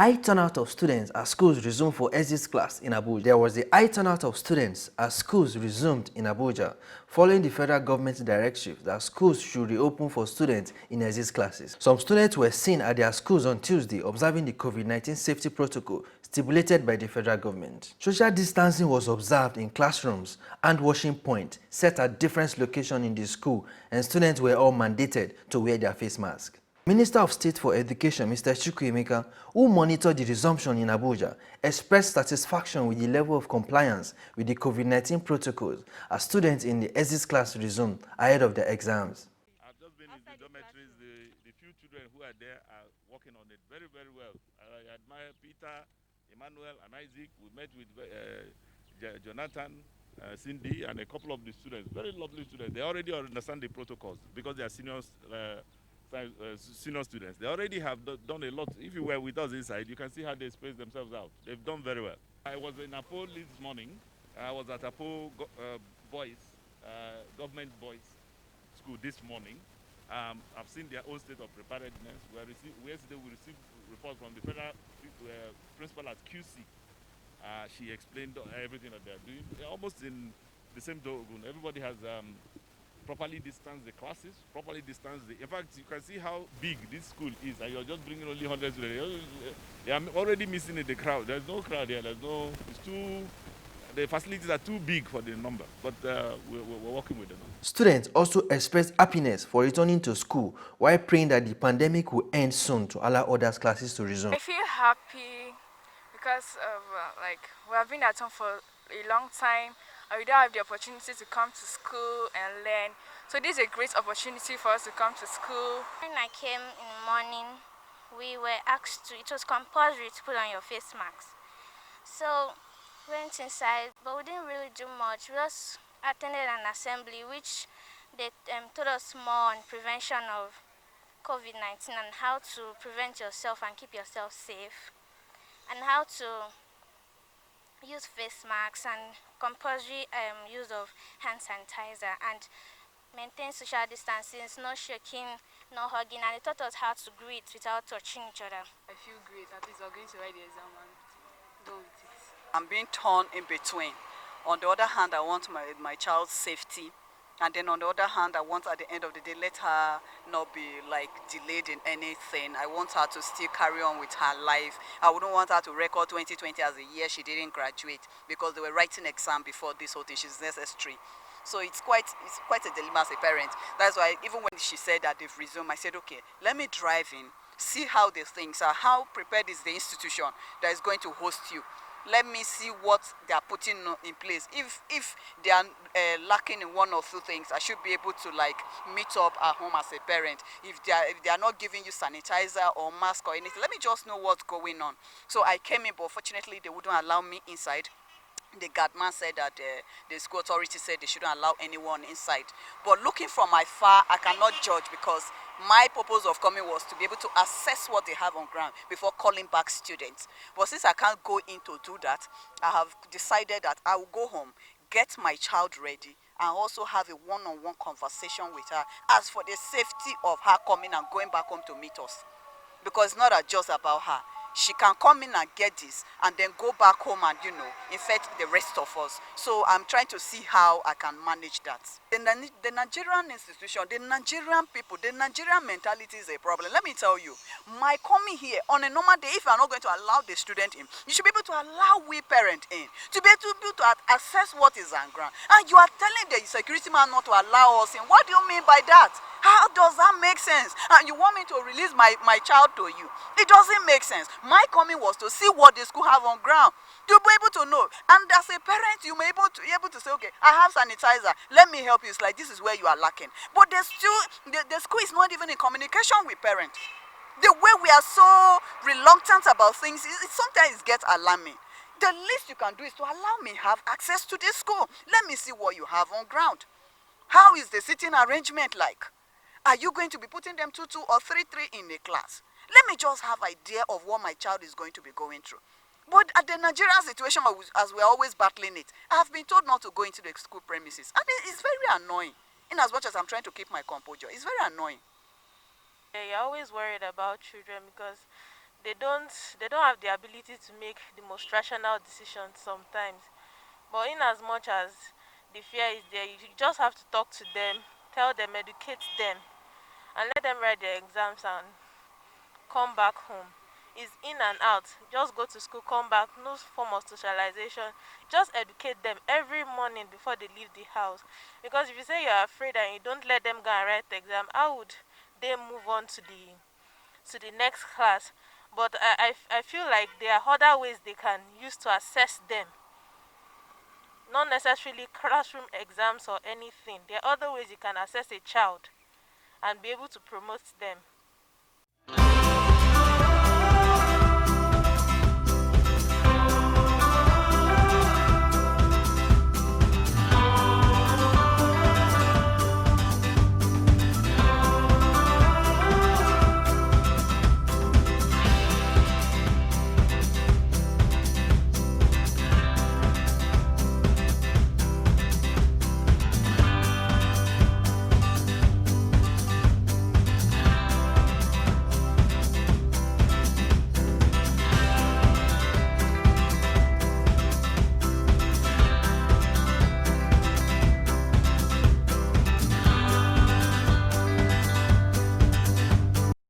high turnout of students as schools resumed for exit class in Abuja. There was a high turnout of students as schools resumed in Abuja following the federal government's directive that schools should reopen for students in exit classes. Some students were seen at their schools on Tuesday observing the COVID-19 safety protocol stipulated by the federal government. Social distancing was observed in classrooms and washing points set at different locations in the school, and students were all mandated to wear their face mask. Minister of State for Education, Mr. Chukwuemeka, who monitored the resumption in Abuja, expressed satisfaction with the level of compliance with the COVID-19 protocols as students in the exit class resumed ahead of their exams. I've just been in the dormitories. The few children who are there are working on it very, very well. I admire Peter, Emmanuel, and Isaac. We met with Jonathan, Cindy, and a couple of the students. Very lovely students. They already understand the protocols because they are seniors. Senior students. They already have done a lot. If you were with us inside, you can see how they space themselves out. They've done very well. I was in Apo this morning. I was at Apo government boys school this morning. I've seen their own state of preparedness. Yesterday we received reports from the federal principal at QC. She explained everything that they're doing. They're almost in the same dogun. Everybody has properly distanced the classes, properly distanced in fact, you can see how big this school is, and you're just bringing only 100 students. They are already missing in the crowd. There's no crowd here. The facilities are too big for the number, but we're working with them. Students also expressed happiness for returning to school while praying that the pandemic will end soon to allow others classes to resume. I feel happy because we have been at home for a long time, and we don't have the opportunity to come to school and learn. So this is a great opportunity for us to come to school. When I came in the morning, we were asked to, it was compulsory to put on your face mask. So went inside, but we didn't really do much. We just attended an assembly which they told us more on prevention of COVID-19 and how to prevent yourself and keep yourself safe, and how to use face masks and compulsory use of hand sanitizer and maintain social distancing, no shaking, no hugging, and they taught us how to greet without touching each other. I feel great. At least I'm going to write the exam and go with it. I'm being torn in between. On the other hand, I want my child's safety. And then on the other hand, I want at the end of the day, let her not be like delayed in anything. I want her to still carry on with her life. I wouldn't want her to record 2020 as a year she didn't graduate because they were writing exam before this whole thing. She's necessary. So it's quite a dilemma as a parent. That's why even when she said that they've resumed, I said, okay, let me drive in, see how the things are, how prepared is the institution that is going to host you. Let me see what they are putting in place. If they are lacking in one or two things, I should be able to like meet up at home as a parent. If they are not giving you sanitizer or mask or anything, let me just know what's going on. So I came in, but fortunately they wouldn't allow me inside. The guardman said that the school authority said they shouldn't allow anyone inside. But looking from afar, I cannot judge because my purpose of coming was to be able to assess what they have on ground before calling back students. But since I can't go in to do that, I have decided that I will go home, get my child ready, and also have a one-on-one conversation with her as for the safety of her coming and going back home to meet us. Because it's not just about her. She can come in and get this and then go back home and, infect the rest of us. So I'm trying to see how I can manage that. The Nigerian institution, the Nigerian people, the Nigerian mentality is a problem. Let me tell you, my coming here on a normal day, if you are not going to allow the student in, you should be able to allow we parent in, to be able to assess what is on ground. And you are telling the security man not to allow us in. What do you mean by that? How does that make sense? And you want me to release my child to you? It doesn't make sense. My coming was to see what the school have on ground, to be able to know. And as a parent, you may be able to say, okay, I have sanitizer. Let me help you. It's like, this is where you are lacking. But the school is not even in communication with parents. The way we are so reluctant about things, sometimes it gets alarming. The least you can do is to allow me have access to this school. Let me see what you have on ground. How is the sitting arrangement like? Are you going to be putting them 2-2 or 3-3 in a class? Let me just have idea of what my child is going to be going through. But at the Nigerian situation, as we're always battling it, I have been told not to go into the school premises. And it's very annoying. In as much as I'm trying to keep my composure, it's very annoying. You're always worried about children because they don't have the ability to make the most rational decisions sometimes. But in as much as the fear is there, you just have to talk to them, tell them, educate them, and let them write their exams and come back home. Is in and out. Just go to school, come back, no form of socialization. Just educate them every morning before they leave the house. Because if you say you're afraid and you don't let them go and write the exam, how would they move on to the next class? But I feel like there are other ways they can use to assess them. Not necessarily classroom exams or anything. There are other ways you can assess a child and be able to promote them.